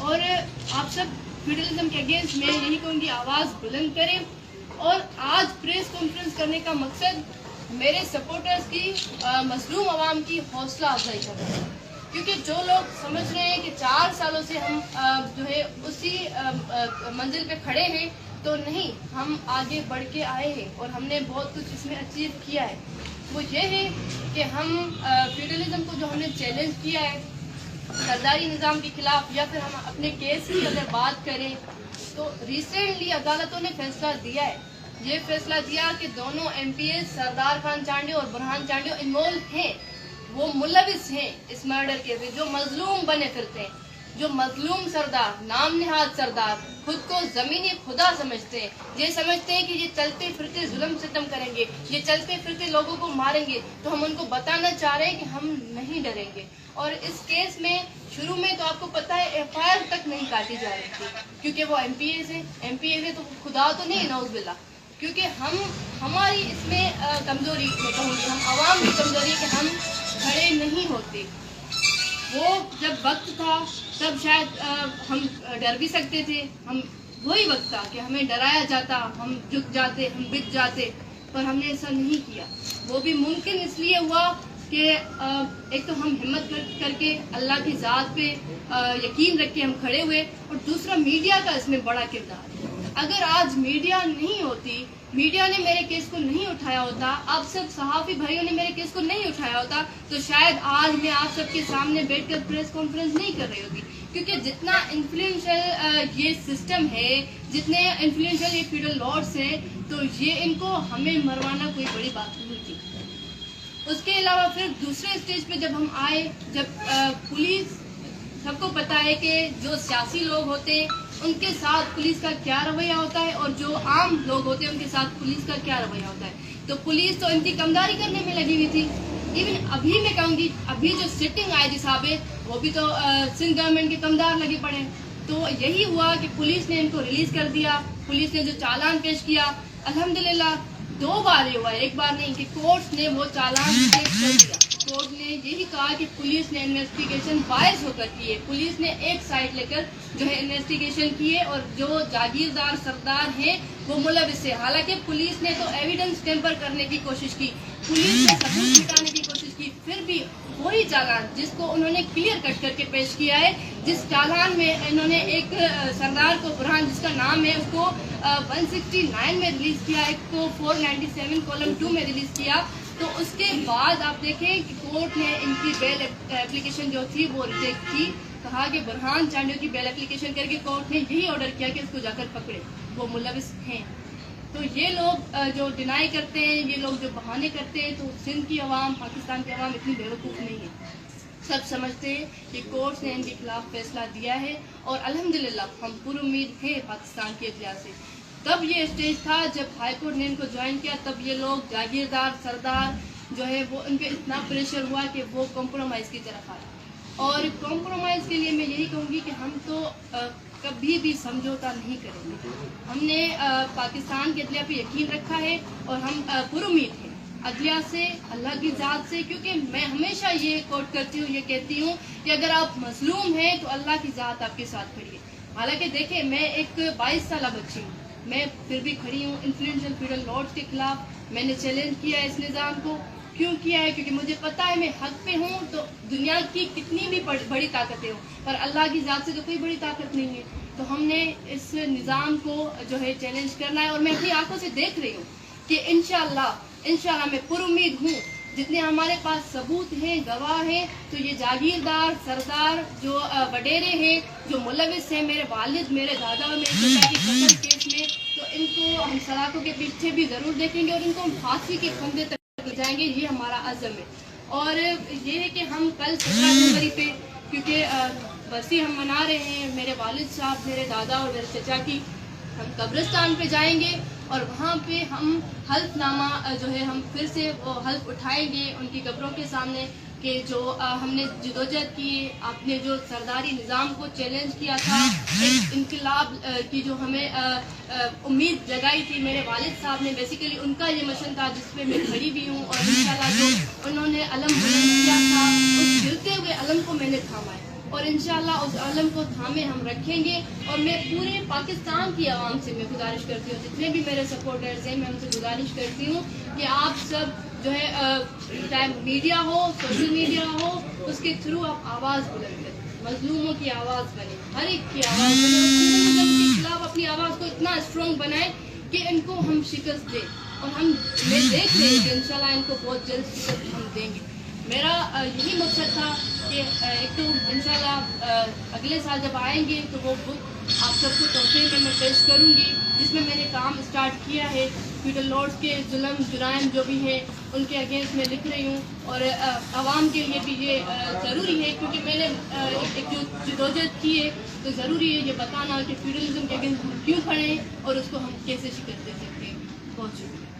اور آپ سب فیوڈلزم کے اگینسٹ میں یہی کہوں گی آواز بلند کریں. اور آج پریس کانفرنس کرنے کا مقصد میرے سپورٹرز کی مظلوم عوام کی حوصلہ افزائی کرنا ہے, کیونکہ جو لوگ سمجھ رہے ہیں کہ 4 سالوں سے ہم جو ہے اسی منزل پہ کھڑے ہیں, تو نہیں, ہم آگے بڑھ کے آئے ہیں اور ہم نے بہت کچھ اس میں اچیو کیا ہے. وہ یہ ہے کہ ہم فیوڈلزم کو جو ہم نے چیلنج کیا ہے سرداری نظام کے خلاف, یا پھر ہم اپنے کیس کی اگر بات کریں تو ریسنٹلی عدالتوں نے فیصلہ دیا ہے. یہ فیصلہ دیا کہ دونوں M P S Sardar Khan Chandio اور برہان چانڈیو انوالو ہیں, وہ ملوث ہیں اس مرڈر کے, جو مظلوم بنے پھرتے ہیں, جو مظلوم سردار, نام نہاد سردار, خود کو زمینی خدا سمجھتے ہیں, یہ سمجھتے ہیں کہ یہ چلتے پھرتے ظلم ستم کریں گے, یہ چلتے پھرتے لوگوں کو ماریں گے. تو ہم ان کو بتانا چاہ رہے ہیں کہ ہم نہیں ڈریں گے. اور اس کیس میں شروع میں تو آپ کو پتہ ہے ایف آئی آر تک نہیں کاٹی جا رہی تھی, کیونکہ وہ ایم پی ایز ہیں تو خدا تو نہیں, نعوذ باللہ. کیونکہ ہماری اس میں کمزوری میں کہوں گی, ہم عوام کی کمزوری ہے کہ ہم کھڑے نہیں ہوتے. وہ جب وقت تھا تب شاید ہم ڈر بھی سکتے تھے, ہم وہی وقت تھا کہ ہمیں ڈرایا جاتا, ہم جھک جاتے, ہم بک جاتے, پر ہم نے ایسا نہیں کیا. وہ بھی ممکن اس لیے ہوا کہ ایک تو ہم ہمت کر کے اللہ کی ذات پہ یقین رکھ کے ہم کھڑے ہوئے, اور دوسرا میڈیا کا اس میں بڑا کردار. اگر آج میڈیا نہیں ہوتی, میڈیا نے میرے کیس کو نہیں اٹھایا ہوتا, آپ سب صحافی بھائیوں نے میرے کیس کو نہیں اٹھایا ہوتا, تو شاید آج میں آپ سب کے سامنے بیٹھ کر پریس کانفرنس نہیں کر رہی ہوتی. کیونکہ جتنا انفلوئنشل یہ سسٹم ہے, جتنے انفلوئنشل یہ فیوڈل لارڈس ہیں, تو یہ ان کو ہمیں مروانا کوئی بڑی بات نہیں تھی. اس کے علاوہ پھر دوسرے اسٹیج پہ جب ہم آئے, جب پولیس, سب کو پتا ہے کہ جو سیاسی لوگ ہوتے ہیں ان کے ساتھ پولیس کا کیا رویہ ہوتا ہے, اور جو عام لوگ ہوتے ہیں ان کے ساتھ پولیس کا کیا رویہ ہوتا ہے. تو پولیس تو ان کی کمداری کرنے میں لگی ہوئی تھی. ایون ابھی میں کہوں گی, ابھی جو سٹنگ آئی جی صاحب ہے, وہ بھی تو سندھ گورنمنٹ کے کمدار لگے پڑے. تو یہی ہوا کہ پولیس نے ان کو ریلیز کر دیا. پولیس نے جو چالان پیش کیا, الحمدللہ 2 بار یہ ہوا ہے, 1 بار نہیں, کہ کورٹ نے وہ چالان پیش کر دیا. کورٹ نے یہی کہا کہ پولیس نے انویسٹیگیشن باعث ہو کر کی ہے, پولیس نے ایک سائڈ لے کر جو ہے انویسٹیگیشن کی ہے, اور جو جاگیردار سردار ہیں وہ ملوث ہے. حالانکہ پولیس نے تو ایویڈنس ٹیمپر کرنے کی کوشش کی, پولیس نے ثبوت مٹانے کی کوشش کی, پھر بھی وہی چالان جس کو انہوں نے کلیئر کٹ کر کے پیش کیا ہے, جس چالان میں انہوں نے ایک سردار کو, برہان جس کا نام ہے, اس کو 169 میں ریلیز کیا, ایک کو 497 کالم 2 میں ریلیز کیا. تو اس کے بعد آپ دیکھیں کہ کورٹ نے ان کی بیل اپلیکیشن جو تھی وہ ریجیکٹ کی. کہا کہ برہان چانڈیو کی بیل اپلیکیشن کر کے کورٹ نے یہی آرڈر کیا کہ اس کو جا کر پکڑے, وہ ملوث ہیں. تو یہ لوگ جو ڈینائی کرتے ہیں, یہ لوگ جو بہانے کرتے ہیں, تو سندھ کی عوام, پاکستان کی عوام اتنی بیوقوف نہیں ہے. سب سمجھتے ہیں کہ کورٹ نے ان کے خلاف فیصلہ دیا ہے, اور الحمدللہ ہم پر امید ہیں پاکستان کے اجلاس سے. تب یہ اسٹیج تھا جب ہائی کورٹ نے ان کو جوائن کیا, تب یہ لوگ جاگیردار سردار جو ہے وہ ان پہ اتنا پریشر ہوا کہ وہ کمپرومائز کی طرف آئے. اور کمپرومائز کے لیے میں یہی کہوں گی کہ ہم تو کبھی بھی سمجھوتا نہیں کریں گے. ہم نے پاکستان کے عدلیہ پہ یقین رکھا ہے, اور ہم پر امید ہیں عدلیہ سے, اللہ کی ذات سے. کیونکہ میں ہمیشہ یہ کوٹ کرتی ہوں, یہ کہتی ہوں کہ اگر آپ مظلوم ہیں تو اللہ کی ذات آپ کے ساتھ کھڑی ہے. حالانکہ دیکھیں, میں ایک 22 سالہ بچی ہوں, میں پھر بھی کھڑی ہوں انفلوئنشل فیوڈل لارڈس کے خلاف. میں نے چیلنج کیا ہے اس نظام کو. کیوں کیا ہے؟ کیونکہ مجھے پتا ہے میں حق پہ ہوں. تو دنیا کی کتنی بھی بڑی طاقتیں ہوں, پر اللہ کی ذات سے تو کوئی بڑی طاقت نہیں ہے. تو ہم نے اس نظام کو جو ہے چیلنج کرنا ہے, اور میں اپنی آنکھوں سے دیکھ رہی ہوں کہ انشاءاللہ میں پر امید ہوں. جتنے ہمارے پاس ثبوت ہیں, گواہ ہیں, تو یہ جاگیردار سردار جو وڈیرے ہیں, جو ملوث ہیں, میرے والد, میرے دادا اور میرے چچا کی قتل کیس میں, تو ان کو ہم سلاخوں کے پیچھے بھی ضرور دیکھیں گے, اور ان کو ہم پھانسی کے پھندے تک لے جائیں گے. یہ ہمارا عزم ہے. اور یہ ہے کہ ہم کل 17 جنوری پہ, کیونکہ برسی ہم منا رہے ہیں میرے والد صاحب, میرے دادا اور میرے چچا کی, ہم قبرستان پہ جائیں گے, اور وہاں پہ ہم حلف نامہ جو ہے ہم پھر سے وہ حلف اٹھائیں گے ان کی قبروں کے سامنے, کہ جو ہم نے جدوجہد کی, آپ نے جو سرداری نظام کو چیلنج کیا تھا, ایک انقلاب کی جو ہمیں امید جگائی تھی میرے والد صاحب نے, بیسیکلی ان کا یہ مشن تھا جس پہ میں کھڑی بھی ہوں. اور انشاءاللہ جو انہوں نے علم بلند کیا تھا, اس گرتے ہوئے علم کو میں نے تھاما ہے. اور انشاءاللہ اس علم کو تھامے ہم رکھیں گے. اور میں پورے پاکستان کی عوام سے میں گزارش کرتی ہوں, جتنے بھی میرے سپورٹرز ہیں, میں ان سے گزارش کرتی ہوں کہ آپ سب جو ہے چاہے میڈیا ہو, سوشل میڈیا ہو, اس کے تھرو آپ آواز بلند کریں, مظلوموں کی آواز بنیں, ہر ایک کی آواز بنیں, اور تیرزم کے خلاف اپنی آواز کو اتنا اسٹرانگ بنائیں کہ ان کو ہم شکست دیں. اور ہم دیکھ رہے ہیں کہ انشاءاللہ ان کو بہت جلد شکست ہم دیں گے. میرا یہی مقصد تھا کہ ایک تو انشاءاللہ اگلے سال جب آئیں گے تو وہ بک آپ سب کو تحفے میں پیش کروں گی, جس میں میں نے کام اسٹارٹ کیا ہے. فیوڈل لارڈس کے ظلم جرائم جو بھی ہیں ان کے اگینسٹ میں لکھ رہی ہوں, اور عوام کے لیے بھی یہ ضروری ہے, کیونکہ میں نے ایک جدوجہد کی ہے, تو ضروری ہے یہ بتانا کہ فیوڈلزم کے اگینسٹ ہم کیوں کھڑے ہیں اور اس کو ہم کیسے شکست دے سکتے ہیں. بہت شکریہ.